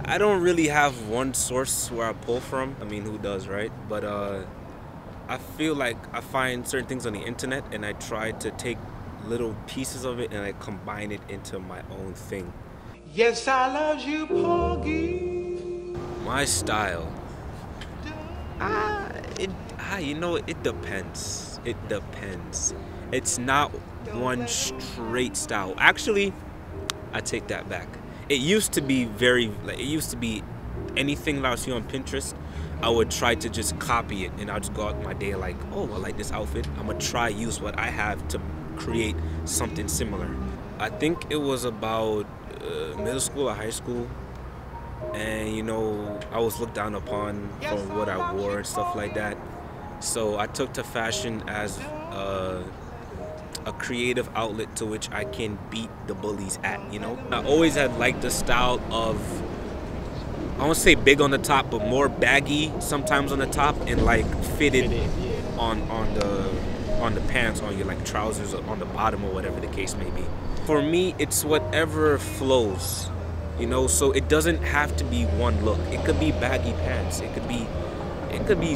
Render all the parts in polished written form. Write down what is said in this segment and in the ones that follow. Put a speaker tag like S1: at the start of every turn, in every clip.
S1: I don't really have one source where I pull from. I mean, who does, right? But I feel like I find certain things on the internet and I try to take little pieces of it and I combine it into my own thing.
S2: Yes, I love you, Porgy.
S1: My style, you know, it depends. It depends. It's not one straight style. Actually, I take that back. It used to be anything that I would see on Pinterest, I would try to just copy it, and I'd just go out my day like, oh, I like this outfit. I'm gonna try use what I have to create something similar. I think it was about middle school or high school, and you know, I was looked down upon for what I wore and stuff like that. So I took to fashion as a creative outlet to which I can beat the bullies at, you know? I always had liked the style of, I won't say big on the top, but more baggy sometimes on the top and like fitted on the pants, on your like trousers or on the bottom or whatever the case may be. For me, it's whatever flows, you know? So it doesn't have to be one look. It could be baggy pants. It could be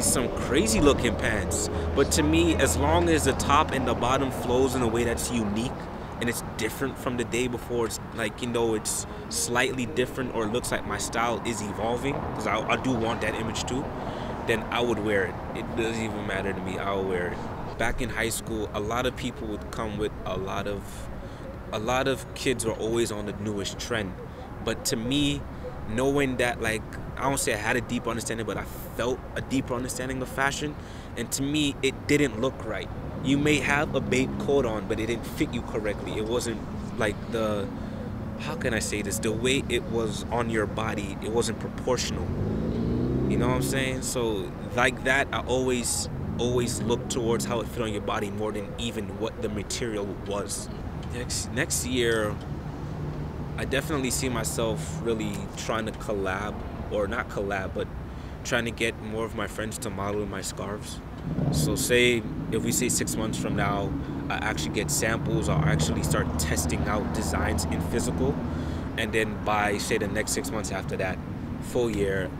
S1: some crazy looking pants, but to me, as long as the top and the bottom flows in a way that's unique and it's different from the day before, it's like, you know, it's slightly different or looks like my style is evolving, because I do want that image too, then I would wear it. It doesn't even matter to me, I'll wear it. Back in high school, a lot of people would come with a lot of kids were always on the newest trend, but to me, knowing that, like, I don't say I had a deep understanding, but I felt a deeper understanding of fashion, and to me it didn't look right. You may have a babe coat on, but it didn't fit you correctly. It wasn't like how can I say this, the way it was on your body, it wasn't proportional, you know what I'm saying? So like that, I always look towards how it fit on your body more than even what the material was. Next year, I definitely see myself really trying to collab, or not collab, but trying to get more of my friends to model in my scarves. So say, if we say 6 months from now, I actually get samples, or actually start testing out designs in physical, and then by, say, the next 6 months after that, full year,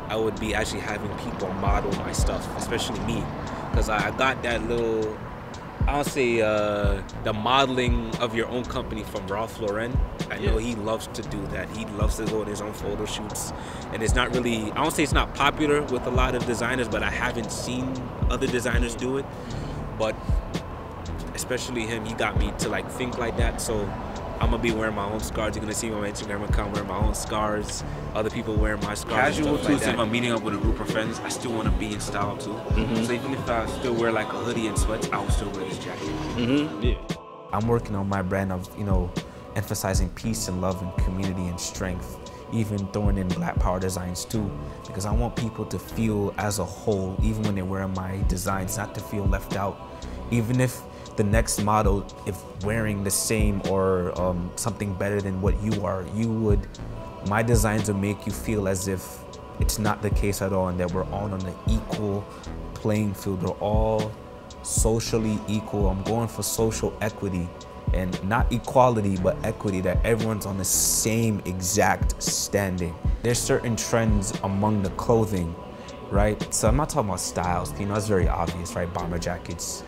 S1: I would be actually having people model my stuff, especially me, because I got that little, I'll say the modeling of your own company from Ralph Lauren. I know he loves to do that. He loves to go on his own photo shoots. And it's not really, I don't say it's not popular with a lot of designers, but I haven't seen other designers do it. But especially him, he got me to like think like that. So I'm gonna be wearing my own scarves. You're gonna see me on my Instagram account wearing my own scarves. Other people wearing my scarves. Casual too. So if I'm meeting up with a group of friends, I still want to be in style too. So even if I still wear like a hoodie and sweats, I will still wear this jacket.
S3: Yeah.
S4: I'm working on my brand of, you know, emphasizing peace and love and community and strength, even throwing in Black Power designs too, because I want people to feel as a whole, even when they're wearing my designs, not to feel left out. Even if the next model, if wearing the same or something better than what you are, my designs will make you feel as if it's not the case at all, and that we're all on an equal playing field. We're all socially equal. I'm going for social equity, and not equality, but equity, that everyone's on the same exact standing. There's certain trends among the clothing, right? So I'm not talking about styles, you know, that's very obvious, right? Bomber jackets,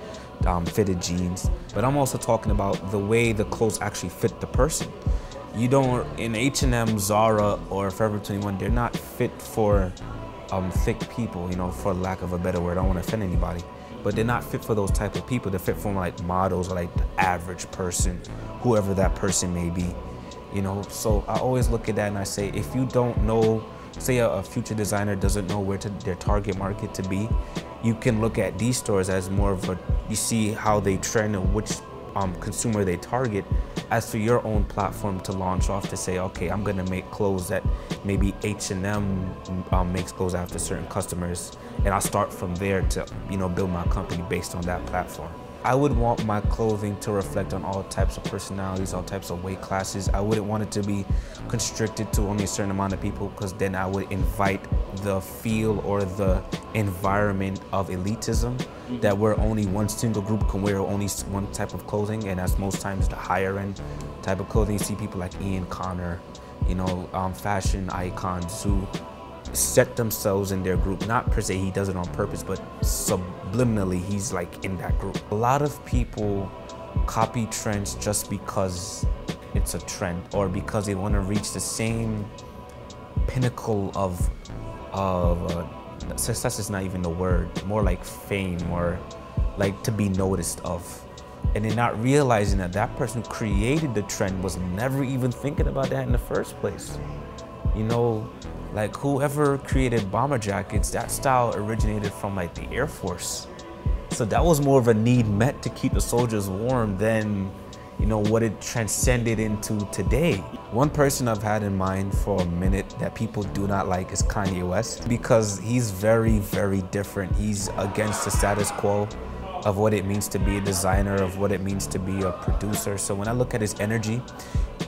S4: fitted jeans, but I'm also talking about the way the clothes actually fit the person. You don't, in H&M, Zara, or Forever 21, they're not fit for thick people, you know, for lack of a better word. I don't want to offend anybody, but they're not fit for those type of people. They're fit for like models or like the average person, whoever that person may be, you know. So I always look at that and I say, if you don't know, say a future designer doesn't know where their target market to be, you can look at these stores as more of a, you see how they trend and which consumer they target, as for your own platform to launch off to say, okay, I'm gonna make clothes that maybe H&M makes clothes after certain customers, and I'll start from there to, you know, build my company based on that platform. I would want my clothing to reflect on all types of personalities, all types of weight classes. I wouldn't want it to be constricted to only a certain amount of people, because then I would invite the feel or the environment of elitism, that where only one single group can wear only one type of clothing, and that's most times the higher end type of clothing. You see people like Ian Connor, fashion icons who set themselves in their group. Not per se he does it on purpose, but subliminally he's like in that group. A lot of people copy trends just because it's a trend, or because they want to reach the same pinnacle of success is not even the word, more like fame, or like to be noticed of. And they're not realizing that that person who created the trend was never even thinking about that in the first place. Like whoever created bomber jackets, that style originated from like the Air Force. So that was more of a need met to keep the soldiers warm than what it transcended into today. One person I've had in mind for a minute that people do not like is Kanye West, because he's very, very different. He's against the status quo of what it means to be a designer, of what it means to be a producer. So when I look at his energy,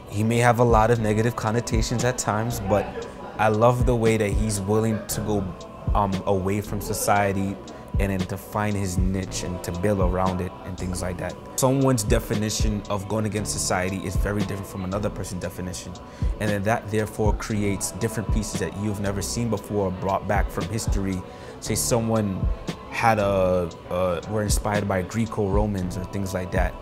S4: he may have a lot of negative connotations at times, but I love the way that he's willing to go away from society and then to find his niche and to build around it and things like that. Someone's definition of going against society is very different from another person's definition. And then that therefore creates different pieces that you've never seen before, brought back from history. Say someone had were inspired by Greco-Romans or things like that.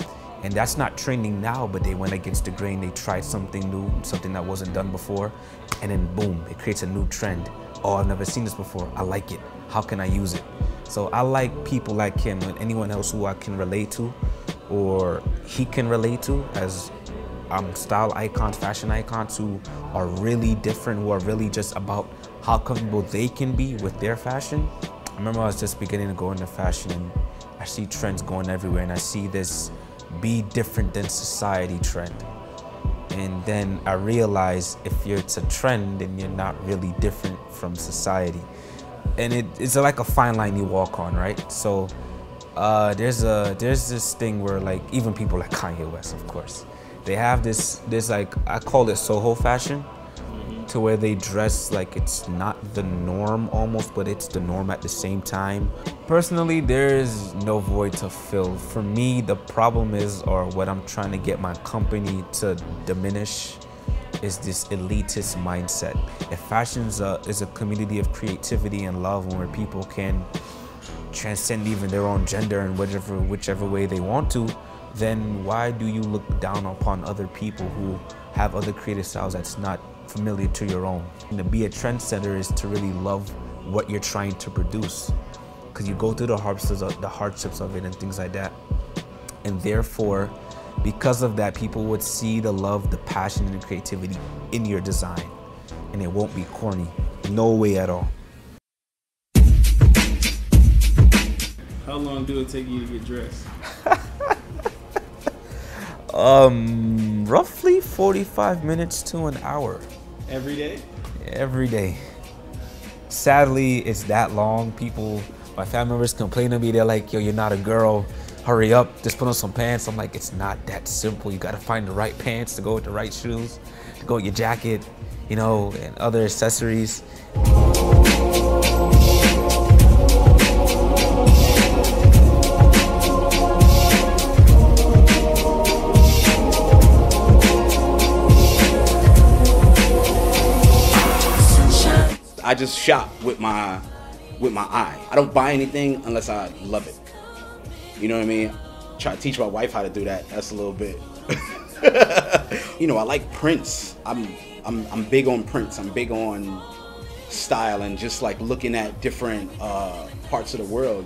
S4: And that's not trending now, but they went against the grain. They tried something new, something that wasn't done before. And then boom, it creates a new trend. Oh, I've never seen this before. I like it. How can I use it? So I like people like him and anyone else who I can relate to, or he can relate to, as style icons, fashion icons who are really different, who are really just about how comfortable they can be with their fashion. I remember I was just beginning to go into fashion and I see trends going everywhere, and I see this be different than society trend. And then I realize if it's a trend, then you're not really different from society. And it's like a fine line you walk on, right? So there's this thing where like even people like Kanye West, of course, they have this like, I call it Soho fashion, to where they dress like it's not the norm almost, but it's the norm at the same time. Personally, there is no void to fill. For me, the problem is, or what I'm trying to get my company to diminish, is this elitist mindset. If fashion is a community of creativity and love, where people can transcend even their own gender in whichever way they want to, then why do you look down upon other people who have other creative styles that's not familiar to your own? And to be a trendsetter is to really love what you're trying to produce, because you go through the hardships of it and things like that. And therefore, because of that, people would see the love, the passion, and the creativity in your design, and it won't be corny. No way at all.
S3: How long do it take you to get dressed?
S4: Roughly 45 minutes to an hour.
S3: Every day?
S4: Every day. Sadly, it's that long. My family members complain to me. They're like, yo, you're not a girl. Hurry up, just put on some pants. I'm like, it's not that simple. You gotta find the right pants to go with the right shoes, to go with your jacket, and other accessories.
S5: I just shop with my eye. I don't buy anything unless I love it. You know what I mean? Try to teach my wife how to do that. That's a little bit. I like prints. I'm big on prints. I'm big on style and just like looking at different parts of the world.